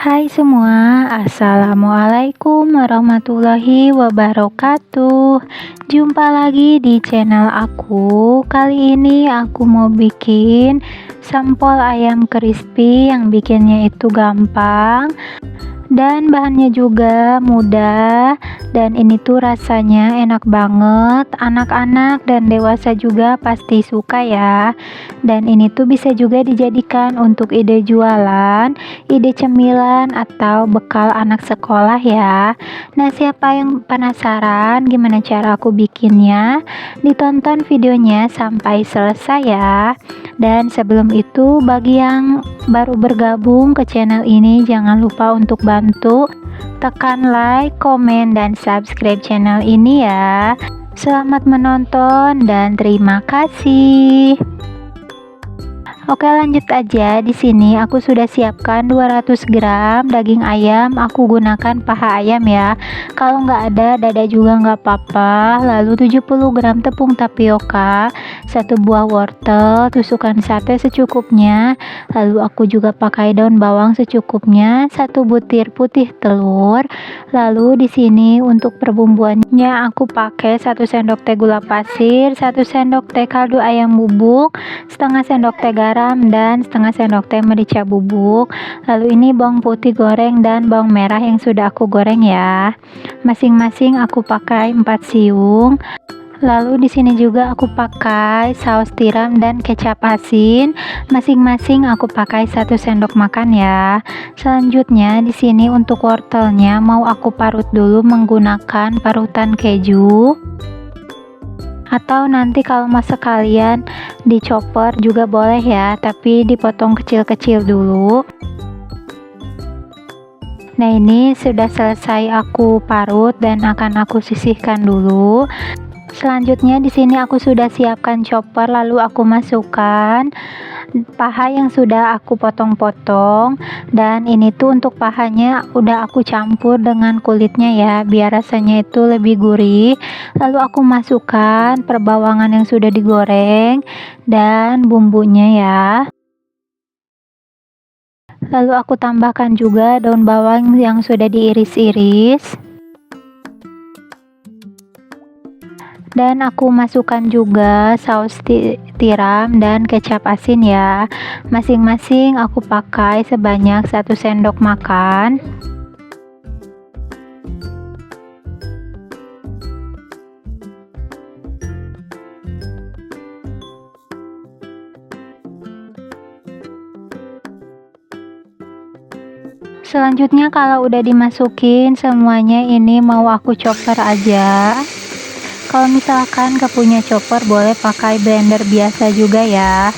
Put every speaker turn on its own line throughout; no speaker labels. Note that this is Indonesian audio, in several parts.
Hai semua, Assalamualaikum warahmatullahi wabarakatuh. Jumpa lagi di channel aku. Kali ini aku mau bikin sampol ayam crispy yang bikinnya itu gampang dan bahannya juga mudah, dan ini tuh rasanya enak banget. Anak-anak dan dewasa juga pasti suka ya. Dan ini tuh bisa juga dijadikan untuk ide jualan, ide cemilan, atau bekal anak sekolah ya. Nah, siapa yang penasaran gimana cara aku bikinnya? Ditonton videonya sampai selesai ya. Dan sebelum itu, bagi yang baru bergabung ke channel ini, jangan lupa untuk bantu tekan like, komen, dan subscribe channel ini ya. Selamat menonton dan terima kasih. Oke, lanjut aja. Di sini aku sudah siapkan 200 gram daging ayam. Aku gunakan paha ayam ya. Kalau nggak ada dada juga nggak apa-apa. Lalu 70 gram tepung tapioka, 1 buah wortel, tusukan sate secukupnya. Lalu aku juga pakai daun bawang secukupnya, 1 butir putih telur. Lalu di sini untuk perbumbuannya aku pakai 1 sendok teh gula pasir, 1 sendok teh kaldu ayam bubuk, setengah sendok teh garam, dan setengah sendok teh merica bubuk. Lalu ini bawang putih goreng dan bawang merah yang sudah aku goreng ya. Masing-masing aku pakai 4 siung. Lalu di sini juga aku pakai saus tiram dan kecap asin. Masing-masing aku pakai 1 sendok makan ya. Selanjutnya di sini untuk wortelnya mau aku parut dulu menggunakan parutan keju. Atau nanti kalau mau sekalian dicopper juga boleh ya, tapi dipotong kecil-kecil dulu. Nah, ini sudah selesai aku parut dan akan aku sisihkan dulu. Selanjutnya di sini aku sudah siapkan chopper, lalu aku masukkan paha yang sudah aku potong-potong, dan ini tuh untuk pahanya udah aku campur dengan kulitnya ya, biar rasanya itu lebih gurih. Lalu aku masukkan perbawangan yang sudah digoreng dan bumbunya ya. Lalu aku tambahkan juga daun bawang yang sudah diiris-iris. Dan aku masukkan juga saus tiram dan kecap asin ya. Masing-masing aku pakai sebanyak 1 sendok makan. Selanjutnya kalau udah dimasukin semuanya, ini mau aku chopper aja. Kalau misalkan gak punya chopper, boleh pakai blender biasa juga ya.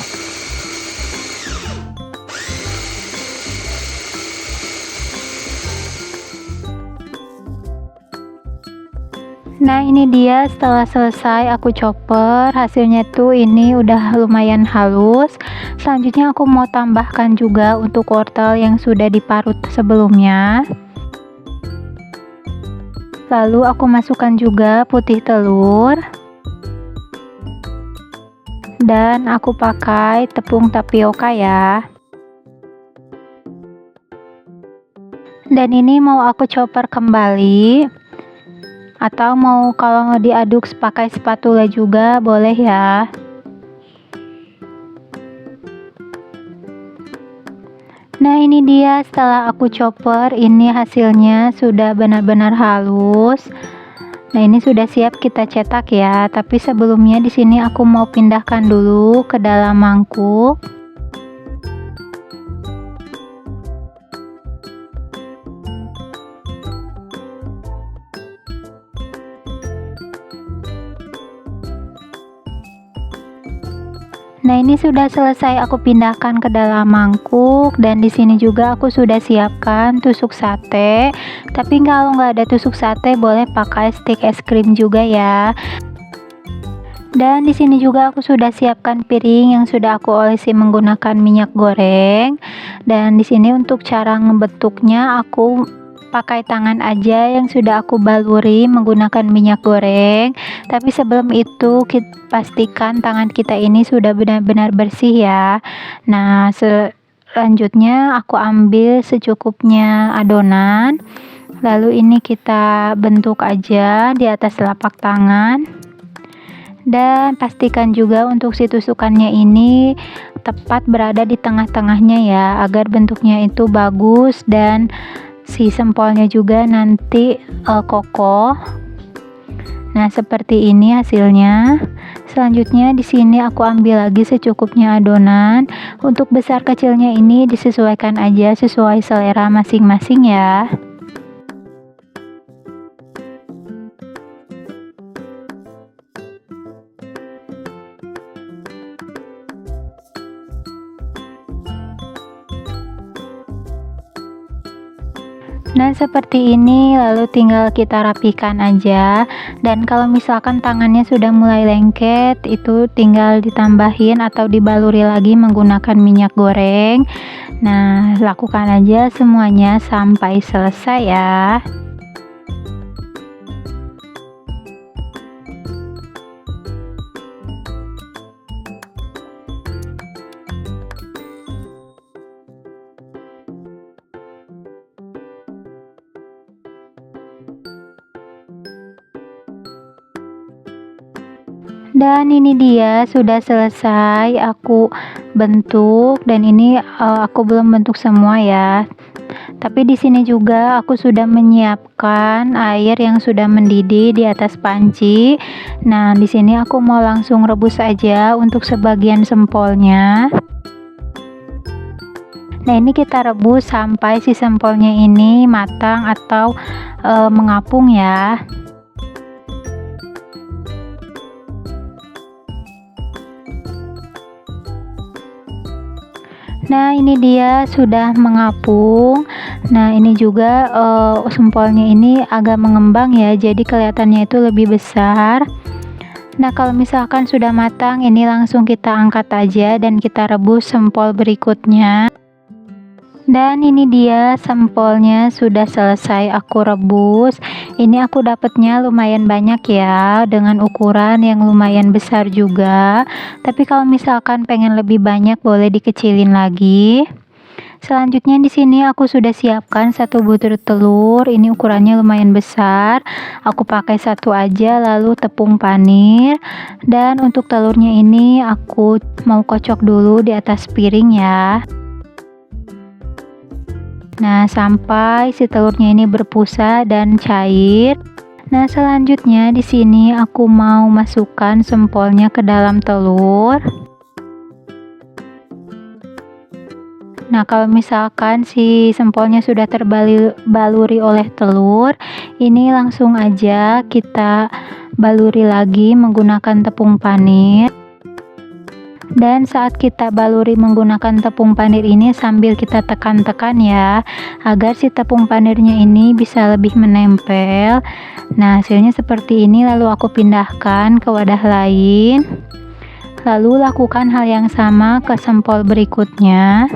Nah, ini dia setelah selesai aku chopper, hasilnya tuh ini udah lumayan halus. Selanjutnya aku mau tambahkan juga untuk wortel yang sudah diparut sebelumnya. Lalu aku masukkan juga putih telur, dan aku pakai tepung tapioka ya. Dan ini mau aku chopper kembali, atau mau kalau diaduk pakai spatula juga boleh ya. Nah, ini dia setelah aku chopper, ini hasilnya sudah benar-benar halus. Nah, ini sudah siap kita cetak ya, tapi sebelumnya di sini aku mau pindahkan dulu ke dalam mangkuk. Nah, ini sudah selesai aku pindahkan ke dalam mangkuk, dan di sini juga aku sudah siapkan tusuk sate. Tapi kalau nggak ada tusuk sate, boleh pakai stik es krim juga ya. Dan di sini juga aku sudah siapkan piring yang sudah aku olesi menggunakan minyak goreng. Dan di sini untuk cara ngebentuknya aku pakai tangan aja yang sudah aku baluri menggunakan minyak goreng. Tapi sebelum itu pastikan tangan kita ini sudah benar-benar bersih ya. Nah, Selanjutnya aku ambil secukupnya adonan, lalu ini kita bentuk aja di atas telapak tangan. Dan pastikan juga untuk si tusukannya ini tepat berada di tengah-tengahnya ya, agar bentuknya itu bagus dan si sempolnya juga nanti kokoh. Nah, seperti ini hasilnya. Selanjutnya di sini aku ambil lagi secukupnya adonan. Untuk besar kecilnya ini disesuaikan aja sesuai selera masing-masing ya. Nah, seperti ini lalu tinggal kita rapikan aja. Dan kalau misalkan tangannya sudah mulai lengket, itu tinggal ditambahin atau dibaluri lagi menggunakan minyak goreng. Nah, lakukan aja semuanya sampai selesai ya. Dan ini dia sudah selesai aku bentuk, dan ini aku belum bentuk semua ya. Tapi di sini juga aku sudah menyiapkan air yang sudah mendidih di atas panci. Nah, di sini aku mau langsung rebus aja untuk sebagian sempolnya. Nah, ini kita rebus sampai si sempolnya ini matang atau mengapung ya. Nah, ini dia sudah mengapung. Nah, ini juga sempolnya ini agak mengembang ya, jadi kelihatannya itu lebih besar. Nah, kalau misalkan sudah matang, ini langsung kita angkat aja dan kita rebus sempol berikutnya. Dan ini dia sempolnya sudah selesai aku rebus. Ini aku dapatnya lumayan banyak ya, dengan ukuran yang lumayan besar juga. Tapi kalau misalkan pengen lebih banyak boleh dikecilin lagi. Selanjutnya di sini aku sudah siapkan satu butir telur. Ini ukurannya lumayan besar. Aku pakai satu aja, lalu tepung panir. Dan untuk telurnya ini aku mau kocok dulu di atas piring ya. Nah, sampai si telurnya ini berbusa dan cair. Nah, selanjutnya di sini aku mau masukkan sempolnya ke dalam telur. Nah, kalau misalkan si sempolnya sudah terbaluri oleh telur, ini langsung aja kita baluri lagi menggunakan tepung panir. Dan saat kita baluri menggunakan tepung panir ini sambil kita tekan-tekan ya, agar si tepung panirnya ini bisa lebih menempel. Nah, hasilnya seperti ini, lalu aku pindahkan ke wadah lain. Lalu lakukan hal yang sama ke sempol berikutnya.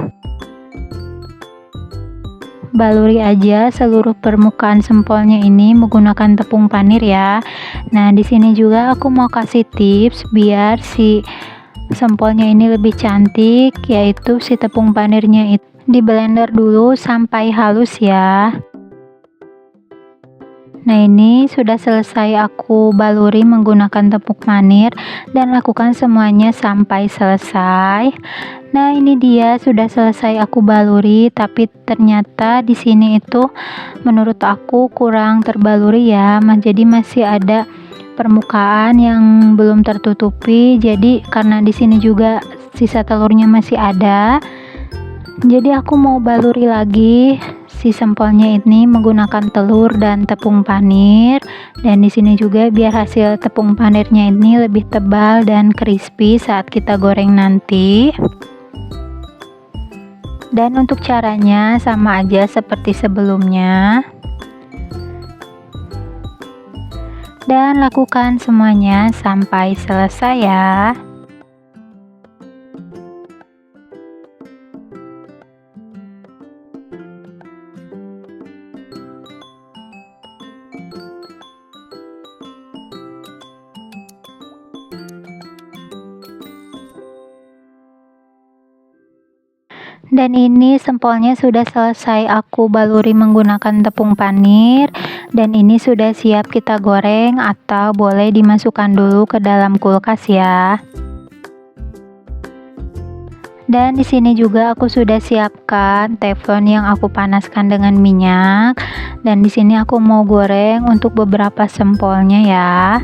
Baluri aja seluruh permukaan sempolnya ini menggunakan tepung panir ya. Nah, di sini juga aku mau kasih tips biar si sempolnya ini lebih cantik, yaitu si tepung panirnya itu di blender dulu sampai halus ya. Nah, ini sudah selesai aku baluri menggunakan tepung panir dan lakukan semuanya sampai selesai. Nah, ini dia sudah selesai aku baluri, tapi ternyata di sini itu menurut aku kurang terbaluri ya, jadi masih ada permukaan yang belum tertutupi. Jadi karena di sini juga sisa telurnya masih ada, jadi aku mau baluri lagi si sempolnya ini menggunakan telur dan tepung panir. Dan di sini juga biar hasil tepung panirnya ini lebih tebal dan crispy saat kita goreng nanti. Dan untuk caranya sama aja seperti sebelumnya. Dan lakukan semuanya sampai selesai ya. Dan ini sempolnya sudah selesai aku baluri menggunakan tepung panir, dan ini sudah siap kita goreng atau boleh dimasukkan dulu ke dalam kulkas ya. Dan di sini juga aku sudah siapkan teflon yang aku panaskan dengan minyak, dan di sini aku mau goreng untuk beberapa sempolnya ya.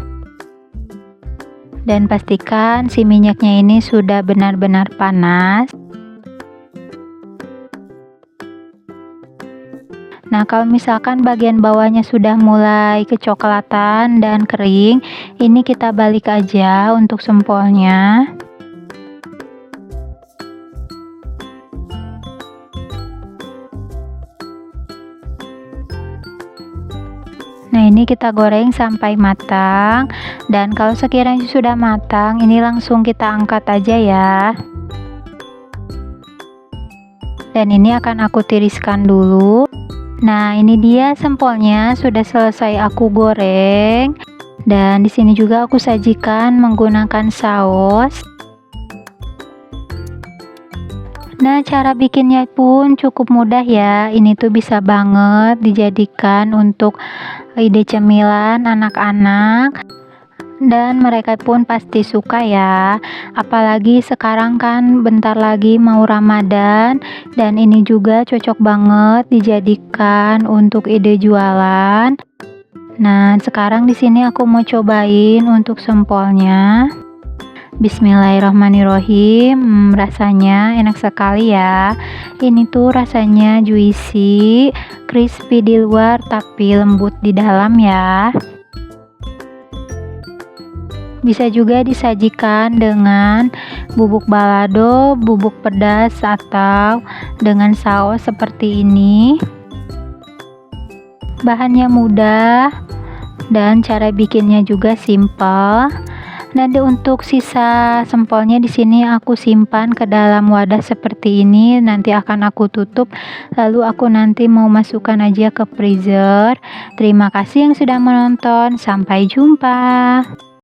Dan pastikan si minyaknya ini sudah benar-benar panas. Nah, kalau misalkan bagian bawahnya sudah mulai kecoklatan dan kering, ini kita balik aja untuk sempolnya. Nah, ini kita goreng sampai matang, dan kalau sekiranya sudah matang, ini langsung kita angkat aja ya. Dan ini akan aku tiriskan dulu. Nah, ini dia sempolnya sudah selesai aku goreng, dan di sini juga aku sajikan menggunakan saus. Nah, cara bikinnya pun cukup mudah ya. Ini tuh bisa banget dijadikan untuk ide cemilan anak-anak, dan mereka pun pasti suka ya. Apalagi sekarang kan bentar lagi mau Ramadan, dan ini juga cocok banget dijadikan untuk ide jualan. Nah, sekarang di sini aku mau cobain untuk sempolnya. Bismillahirrahmanirrahim. Rasanya enak sekali ya. Ini tuh rasanya juicy, crispy di luar tapi lembut di dalam ya. Bisa juga disajikan dengan bubuk balado, bubuk pedas, atau dengan saus seperti ini. Bahannya mudah dan cara bikinnya juga simple. Nanti untuk sisa sempolnya di sini aku simpan ke dalam wadah seperti ini. Nanti akan aku tutup, lalu aku nanti mau masukkan aja ke freezer. Terima kasih yang sudah menonton. Sampai jumpa.